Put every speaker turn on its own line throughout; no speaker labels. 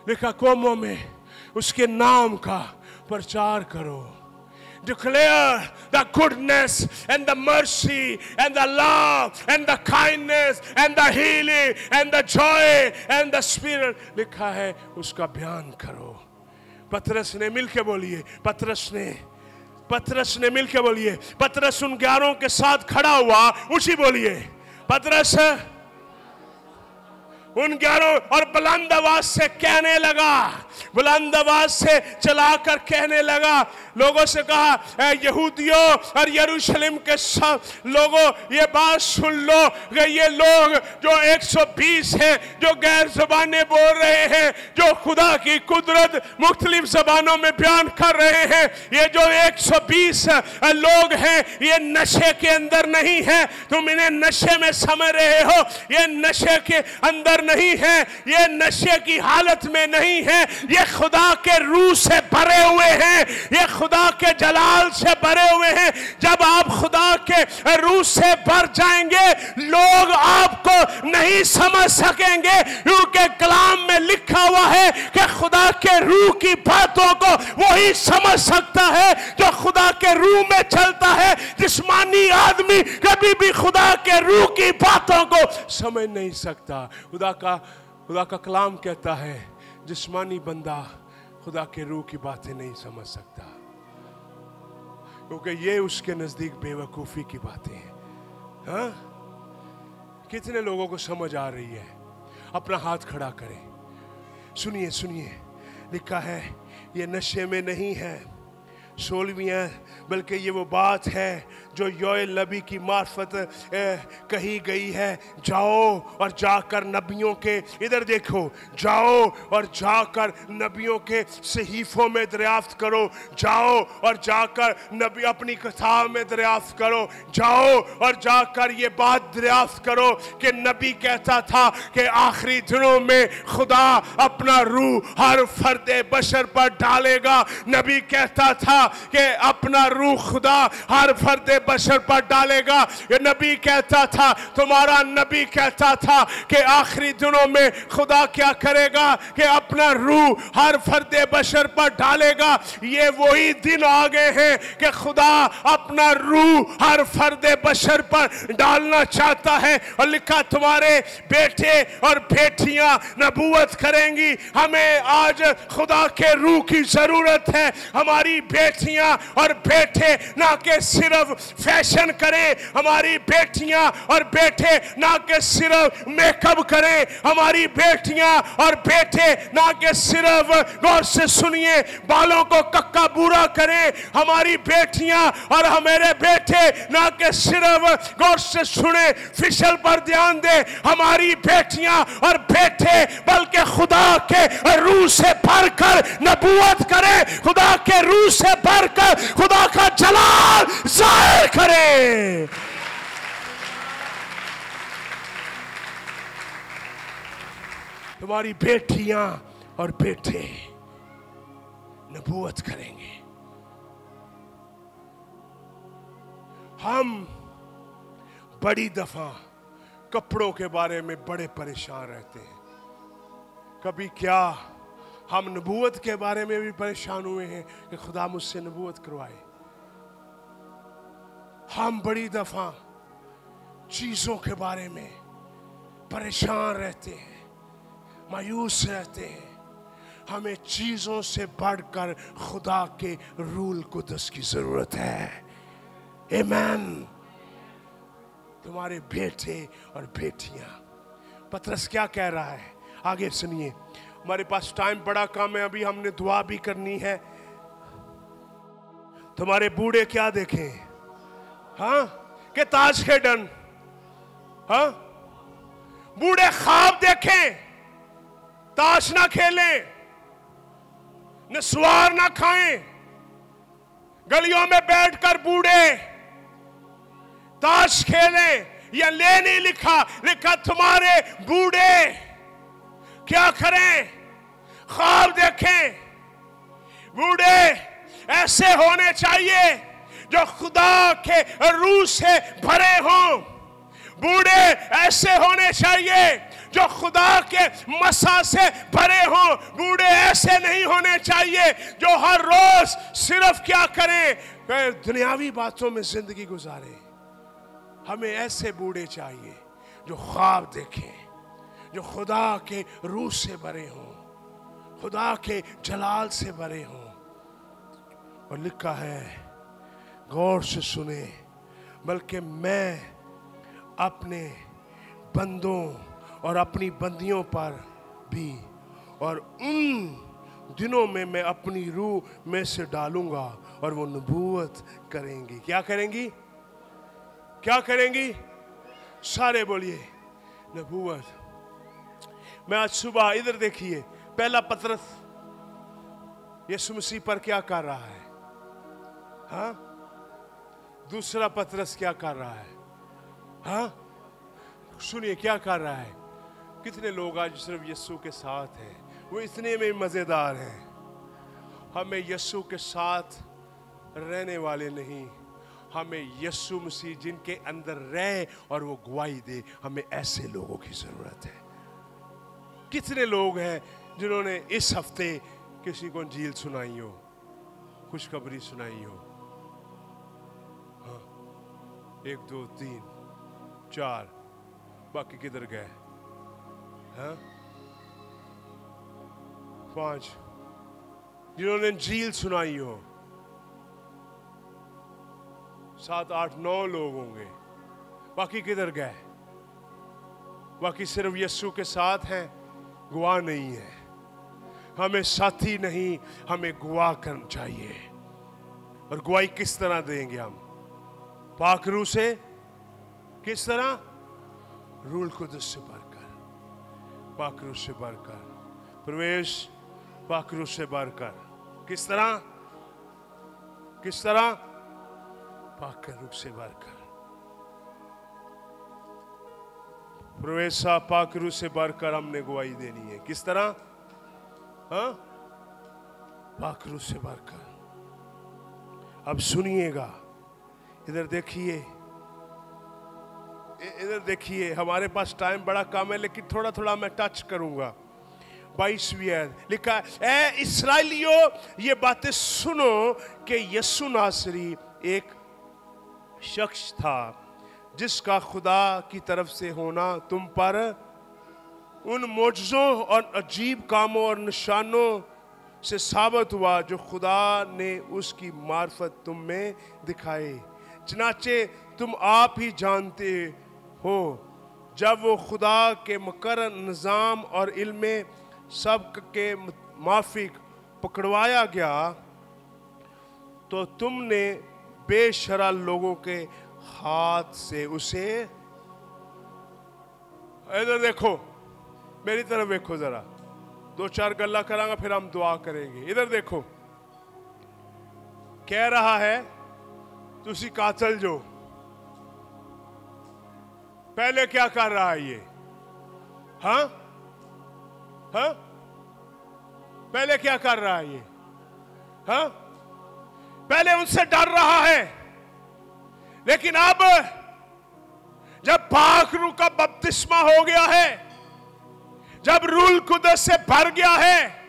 लिखा कौमों में उसके नाम का प्रचार करो. Declare the goodness and the mercy and the love and the kindness and the healing and the joy and the spirit. लिखा है उसका बयान करो. पतरस ने मिलके बोलिए, पतरस ने मिलके बोलिए. पतरस उन 11 के साथ खड़ा हुआ, ऊंची बोलिए पतरस उन 11 और बुलंद आवाज से कहने लगा, बुलंद आवाज से चलाकर कहने लगा, लोगों से कहा यहूदियों और यरूशलेम के सब लोगों ये बात सुन लो कि ये लोग जो 120 हैं जो गैर ज़बानें बोल रहे हैं, जो खुदा की कुदरत मुख्तलिफ ज़बानों में बयान कर रहे हैं, ये जो 120 लोग हैं ये नशे के अंदर नहीं है. तुम इन्हें नशे में समझ रहे हो, ये नशे के अंदर नहीं है, ये नशे की हालत में नहीं है, ये खुदा के रूह से भरे हुए हैं, ये खुदा के जलाल से भरे हुए हैं. जब आप खुदा के रूह से भर जाएंगे लोग आपको नहीं समझ सकेंगे, क्योंकि कलाम में लिखा हुआ है कि खुदा के रूह की बातों को वही समझ सकता है जो खुदा के रूह में चलता है. जिस्मानी आदमी कभी भी खुदा के रूह की बातों को समझ नहीं सकता. खुदा का कलाम कहता है जिस्मानी बंदा खुदा के रूह की बातें नहीं समझ सकता, क्योंकि ये उसके नजदीक बेवकूफी की बातें हैं. हाँ, कितने लोगों को समझ आ रही है? अपना हाथ खड़ा करें. सुनिए सुनिए, लिखा है ये नशे में नहीं है 16वीं है, बल्कि ये वो बात है जो योएल नबी की मार्फत कही गई है. जाओ और जाकर नबियों के, इधर देखो, जाओ और जाकर नबियों के सहीफों में दरियाफ्त करो, जाओ और जाकर नबी अपनी किताब में दरियाफ्त करो, जाओ और जाकर ये बात दरियाफ्त करो कि नबी कहता था कि आखिरी दिनों में खुदा अपना रूह हर फर्द बशर पर डालेगा. नबी कहता था कि अपना रूह खुदा हर फर्द बशर पर डालेगा. ये नबी कहता था, तुम्हारा नबी कहता था कि आखिरी दिनों में खुदा क्या करेगा कि अपना रूह हर फर्द बशर पर डालेगा. ये वही दिन आ गए हैं कि खुदा अपना रूह हर फर्द बशर पर डालना चाहता है. और लिखा तुम्हारे बेटे और बेटियां नबूवत करेंगी. हमें आज खुदा के रूह की जरूरत है. हमारी बेटियां और बेटे ना के सिर्फ फैशन करें, हमारी बेटियां और बेटे ना के सिर्फ मेकअप करें, हमारी बेटियां और बेटे ना के सिर्फ, गौर से सुनिए, बालों को कक्का बूरा करें. हमारी बेटियां और हमारे बेटे ना के सिर्फ, गौर से सुने, फिसल पर ध्यान दे, हमारी बेटियां और बेटे बल्कि खुदा के रूह से भरकर नबूवत करें, खुदा के रूह से भरकर खुदा का जलाल जाहिर करे. तुम्हारी बेटियां और बेटे नबूवत करेंगे. हम बड़ी दफा कपड़ों के बारे में बड़े परेशान रहते हैं. कभी क्या हम नबूवत के बारे में भी परेशान हुए हैं कि खुदा मुझसे नबूवत करवाए. हम बड़ी दफा चीजों के बारे में परेशान रहते हैं, मायूस रहते हैं. हमें चीजों से बढ़कर खुदा के रूल कुदस की जरूरत है. आमीन. तुम्हारे बेटे और बेटियां. पतरस क्या कह रहा है आगे सुनिए. हमारे पास टाइम बड़ा कम है, अभी हमने दुआ भी करनी है. तुम्हारे बूढ़े क्या देखें? हाँ, के ताज खेडन. हाँ, बूढ़े ख्वाब देखें, ताश ना खेलें, नस्वार ना खाएं. गलियों में बैठकर बूढ़े ताश खेलें. या ले नहीं लिखा, लिखा तुम्हारे बूढ़े क्या करें? ख्वाब देखें. बूढ़े ऐसे होने चाहिए जो खुदा के रूह से भरे हों. बूढ़े ऐसे होने चाहिए जो खुदा के मसा से भरे हों। बूढ़े ऐसे नहीं होने चाहिए जो हर रोज सिर्फ क्या करें, दुनियावी बातों में जिंदगी गुजारे। हमें ऐसे बूढ़े चाहिए जो ख्वाब देखें, जो खुदा के रूह से भरे हों, खुदा के जलाल से भरे हों। और लिखा है, गौर से सुने, बल्कि मैं अपने बंदों और अपनी बंदियों पर भी और उन दिनों में मैं अपनी रूह में से डालूंगा और वो नबूवत करेंगी। क्या करेंगी? क्या करेंगी? सारे बोलिए नबूवत। मैं आज सुबह इधर देखिए, पहला पतरस यीशु मसीह पर क्या कर रहा है? हाँ, दूसरा पतरस क्या कर रहा है? हाँ, सुनिए क्या कर रहा है। कितने लोग आज सिर्फ यीशु के साथ हैं, वो इतने में मजेदार हैं। हमें यीशु के साथ रहने वाले नहीं, हमें यीशु मसीह जिनके अंदर रहे और वो गवाही दे, हमें ऐसे लोगों की जरूरत है। कितने लोग हैं जिन्होंने इस हफ्ते किसी को इंजील सुनाई हो, खुशखबरी सुनाई हो? हाँ, 1 2 3 4, बाकी किधर गए? हाँ, 5 जिन्होंने इंजील सुनाई हो। 7 8 9 लोग होंगे, बाकी किधर गए? बाकी सिर्फ यीशु के साथ हैं, गवाह नहीं है। हमें साथी नहीं, हमें गवाह करना चाहिए। और गवाही किस तरह देंगे हम? पाक रूह से। किस तरह? रूह कुदस से भरकर, पाक रूह से भरकर, प्रवेश पाक रूह से भरकर। किस तरह? किस तरह? पाक रूह से भरकर। प्रवेश पाक रूह से भरकर हमने गवाही देनी है। किस तरह? हाँ, पाक रूह से भरकर। अब सुनिएगा, इधर देखिए, इधर देखिए। हमारे पास टाइम बड़ा कम है, लेकिन थोड़ा थोड़ा मैं टच करूंगा। 22वीं आयत लिखा है, ए इस्राएलियों ये बातें सुनो कि यीशु नासरी एक शख्स था जिसका खुदा की तरफ से होना तुम पर उन मौजज़ों और अजीब कामों और निशानों से साबित हुआ जो खुदा ने उसकी मार्फत तुम में दिखाए। चनाचे तुम आप ही जानते हो, जब वो खुदा के मुकर्रर निज़ाम और इल्म सब के माफिक पकड़वाया गया तो तुमने बेशरा लोगों के हाथ से उसे। इधर देखो, मेरी तरफ देखो जरा, 2-4 गल्ला करांगा फिर हम दुआ करेंगे। इधर देखो, कह रहा है तुसी कातल जो। पहले क्या कर रहा है ये? हाँ हाँ, पहले क्या कर रहा है ये? हाँ, पहले उनसे डर रहा है, लेकिन अब जब पाक रूह का बपतिस्मा हो गया है, जब रूह कुदस से भर गया है,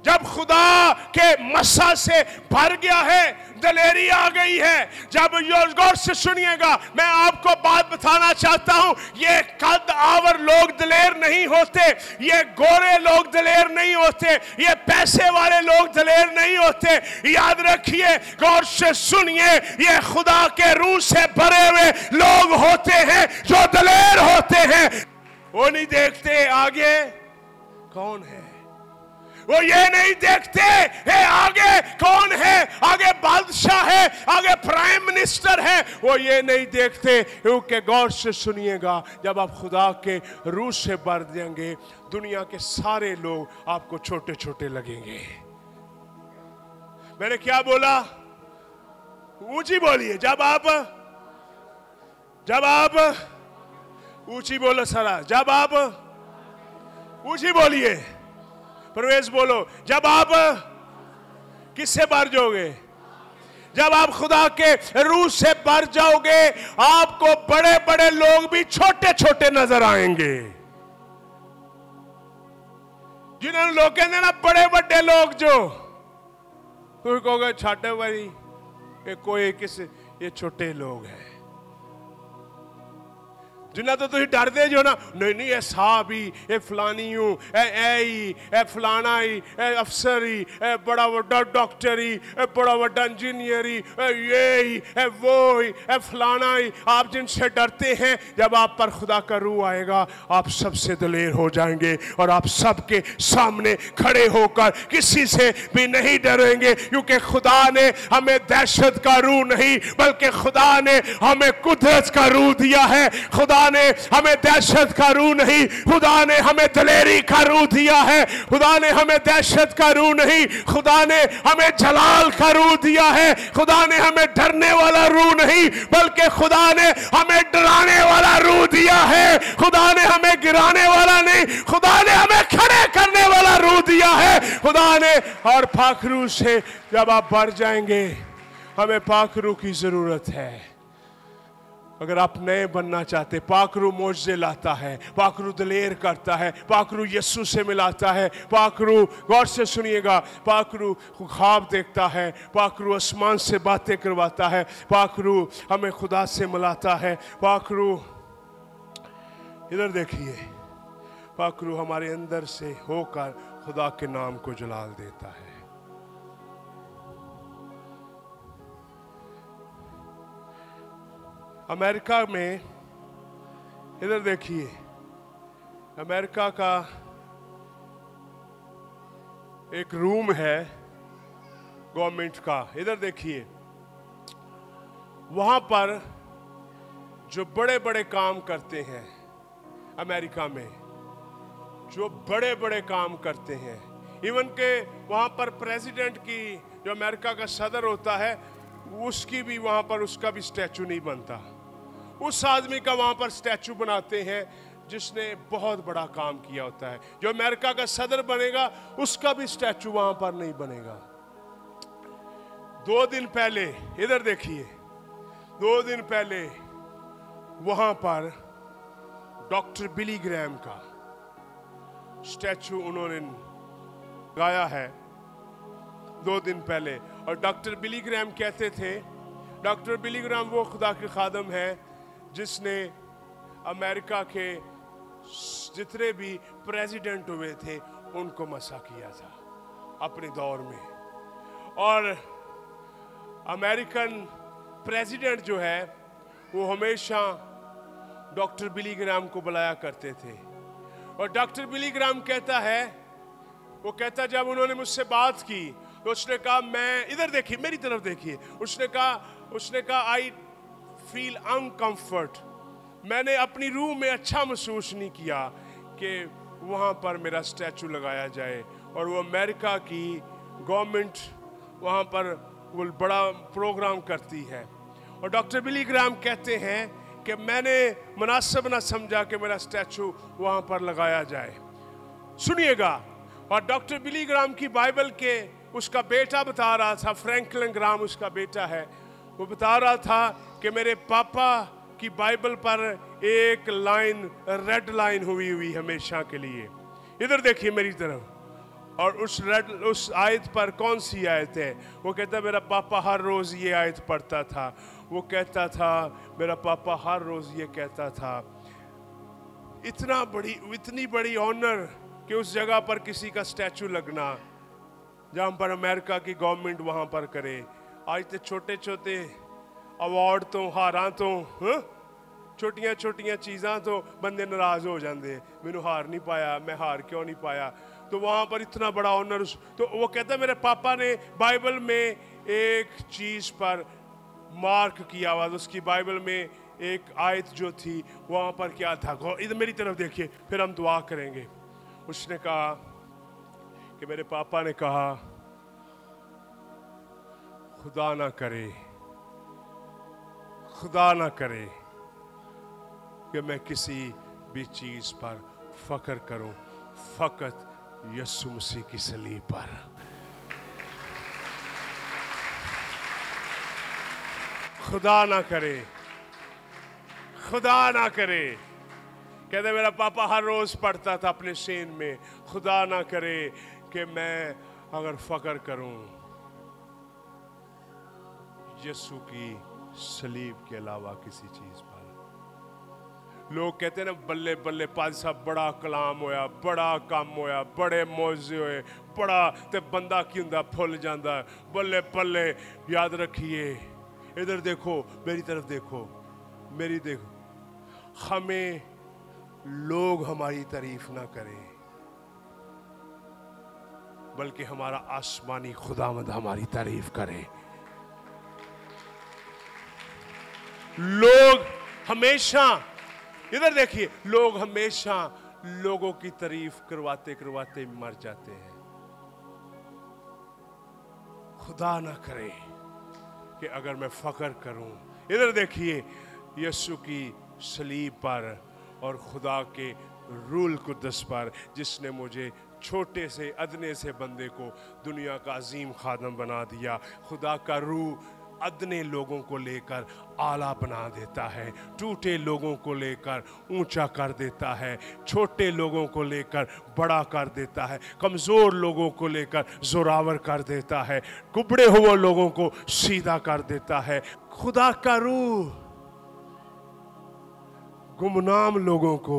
जब खुदा के मसा से भर गया है, दलेरी आ गई है। जब गौर से सुनिएगा, मैं आपको बात बताना चाहता हूं, ये कद आवर लोग दलेर नहीं होते, ये गोरे लोग दलेर नहीं होते, ये पैसे वाले लोग दलेर नहीं होते। याद रखिए, गौर से सुनिए, ये खुदा के रूह से भरे हुए लोग होते हैं जो दलेर होते हैं। वो नहीं देखते आगे कौन है, वो ये नहीं देखते है आगे कौन है, आगे बादशाह है, आगे प्राइम मिनिस्टर है, वो ये नहीं देखते। क्योंकि गौर से सुनिएगा, जब आप खुदा के रूह से भर देंगे, दुनिया के सारे लोग आपको छोटे छोटे लगेंगे। मैंने क्या बोला? ऊंची बोलिए। जब आप ऊंची बोलो सारा, जब आप ऊंची बोलिए। प्रवेश बोलो। जब आप किससे भर जाओगे? जब आप खुदा के रूह से भर जाओगे, आपको बड़े बड़े लोग भी छोटे छोटे नजर आएंगे। जिन्होंने लोग कहते ना बड़े बड़े लोग जो तुम कहोगे छाटे भाई ये कोई किस ये छोटे लोग हैं जिन्हें तो तुम डरते जो ना नहीं नहीं ए साहब ही ए फलानी हूं ए फलाना ही ए अफसर ही ए बड़ा बड़ा डॉक्टर ही ए बड़ा बड़ा इंजीनियर ही ये ही ए वो ही ए फलाना ही आप जिनसे डरते हैं जब आप पर खुदा का रूह आएगा आप सबसे दलेर हो जाएंगे और आप सबके सामने खड़े होकर किसी से भी नहीं डरेंगे क्योंकि खुदा ने हमें दहशत का रूह नहीं बल्कि खुदा ने हमें कुदरत का रूह दिया है। खुदा ने हमें दहशत का रूह नहीं, खुदा ने हमें दलेरी का रूह दिया है। खुदा ने हमें दहशत का रूह नहीं, खुदा ने हमें जलाल का रूह दिया है। खुदा ने हमें डरने वाला रूह नहीं बल्कि खुदा ने हमें डराने वाला रूह दिया है। खुदा ने हमें गिराने वाला नहीं, खुदा ने हमें खड़े करने वाला रूह दिया है। खुदा ने और पाक रूह से जब आप भर जाएंगे, हमें पाक रूह की जरूरत है। अगर आप नए बनना चाहते, पाकरू मोज़े लाता है, पाकरू दलेर करता है, पाकरू यीशु से मिलाता है, पाकरू गौर से सुनिएगा, पाकरू ख्वाब देखता है, पाकरू आसमान से बातें करवाता है, पाकरू हमें खुदा से मिलाता है, पाकरू इधर देखिए, पाकरू हमारे अंदर से होकर खुदा के नाम को जलाल देता है। अमेरिका में इधर देखिए, अमेरिका का एक रूम है गवर्नमेंट का, इधर देखिए, वहां पर जो बड़े बड़े काम करते हैं अमेरिका में, जो बड़े बड़े काम करते हैं, इवन के वहां पर प्रेसिडेंट की जो अमेरिका का सदर होता है उसकी भी वहां पर उसका भी स्टैचू नहीं बनता। उस आदमी का वहां पर स्टैचू बनाते हैं जिसने बहुत बड़ा काम किया होता है। जो अमेरिका का सदर बनेगा उसका भी स्टैचू वहां पर नहीं बनेगा। 2 दिन पहले इधर देखिए, 2 दिन पहले वहां पर डॉक्टर बिली ग्रैम का स्टैचू उन्होंने लगाया है 2 दिन पहले। और डॉक्टर बिली ग्रैम कहते थे, डॉक्टर बिली ग्रैम वो खुदा के खादम है जिसने अमेरिका के जितने भी प्रेसिडेंट हुए थे उनको मसा किया था अपने दौर में। और अमेरिकन प्रेसिडेंट जो है वो हमेशा डॉक्टर बिली ग्रैम को बुलाया करते थे। और डॉक्टर बिली ग्रैम कहता है, वो कहता जब उन्होंने मुझसे बात की तो उसने कहा, मैं इधर देखिए, मेरी तरफ देखिए, उसने कहा आई फील अनकंफर्ट, मैंने अपनी रूह में अच्छा महसूस नहीं किया कि वहाँ पर मेरा स्टैचू लगाया जाए। और वो अमेरिका की गवर्नमेंट वहाँ पर वो बड़ा प्रोग्राम करती है। और डॉक्टर बिली ग्रैम कहते हैं कि मैंने मुनासिब ना समझा कि मेरा स्टैचू वहाँ पर लगाया जाए। सुनिएगा, और डॉक्टर बिली ग्रैम की बाइबल के उसका बेटा बता रहा था, फ्रैंकलिन ग्राम उसका बेटा है, वो बता रहा था कि मेरे पापा की बाइबल पर एक लाइन रेड लाइन हुई हमेशा के लिए। इधर देखिए मेरी तरफ, और उस आयत पर कौन सी आयत है? वो कहता है मेरा पापा हर रोज ये आयत पढ़ता था। वो कहता था मेरा पापा हर रोज ये कहता था। इतनी बड़ी ऑनर कि उस जगह पर किसी का स्टैचू लगना जहाँ पर अमेरिका की गवर्नमेंट वहाँ पर करे। आज तो छोटे छोटे अवार्ड तो हारां तो छोटियां छोटियां चीज़ां तो बंदे नाराज हो जाते, मैनू हार नहीं पाया, मैं हार क्यों नहीं पाया। तो वहाँ पर इतना बड़ा ऑनर, तो वो कहता है मेरे पापा ने बाइबल में एक चीज़ पर मार्क किया हुआ, उसकी बाइबल में एक आयत जो थी वहाँ पर क्या था, इधर मेरी तरफ देखिए, फिर हम दुआ करेंगे। उसने कहा कि मेरे पापा ने कहा, खुदा ना करे कि मैं किसी भी चीज पर फख्र करूं, फकत यीशु मसीह की सलीब पर। खुदा ना करे कहते मेरा पापा हर रोज पढ़ता था अपने शेन में, खुदा ना करे कि मैं अगर फकर करूं यीशु की सलीब के अलावा किसी चीज पर। लोग कहते हैं ना बल्ले बल्ले पाद साहब बड़ा कलाम होया, बड़ा काम होया, बड़े मौजे होए, बड़ा ते बंदा की हुंदा फुल जांदा। बल्ले बल्ले। याद रखिए, इधर देखो, मेरी तरफ देखो, मेरी देखो, हमें लोग हमारी तारीफ ना करें बल्कि हमारा आसमानी खुदावंद हमारी तारीफ करे। लोग हमेशा, इधर देखिए, लोग हमेशा लोगों की तारीफ करवाते करवाते मर जाते हैं। खुदा ना करे कि अगर मैं फकर करूं, इधर देखिए, यीशु की सलीब पर और खुदा के रूल कुद्दस पर, जिसने मुझे छोटे से अदने से बंदे को दुनिया का अजीम खादम बना दिया। खुदा का रूह अदने लोगों को लेकर आला बना देता है, टूटे लोगों को लेकर ऊंचा कर देता है, छोटे लोगों को लेकर बड़ा कर देता है, कमज़ोर लोगों को लेकर जोरावर कर देता है, कुबड़े हुए लोगों को सीधा कर देता है। खुदा का रूह गुमनाम लोगों को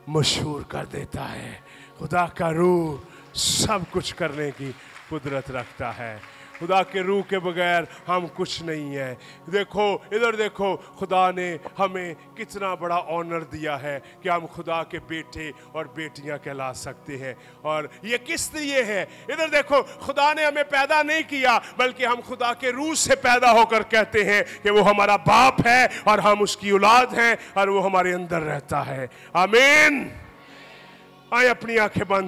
मशहूर कर देता है। खुदा का रूह सब कुछ करने की कुदरत रखता है। खुदा के रूह के बगैर हम कुछ नहीं है। देखो, इधर देखो, खुदा ने हमें कितना बड़ा ऑनर दिया है कि हम खुदा के बेटे और बेटियां कहला सकते हैं। और ये किस लिए है? इधर देखो, खुदा ने हमें पैदा नहीं किया बल्कि हम खुदा के रूह से पैदा होकर कहते हैं कि वो हमारा बाप है और हम उसकी औलाद हैं और वो हमारे अंदर रहता है। आमीन। आए अपनी आंखें बंद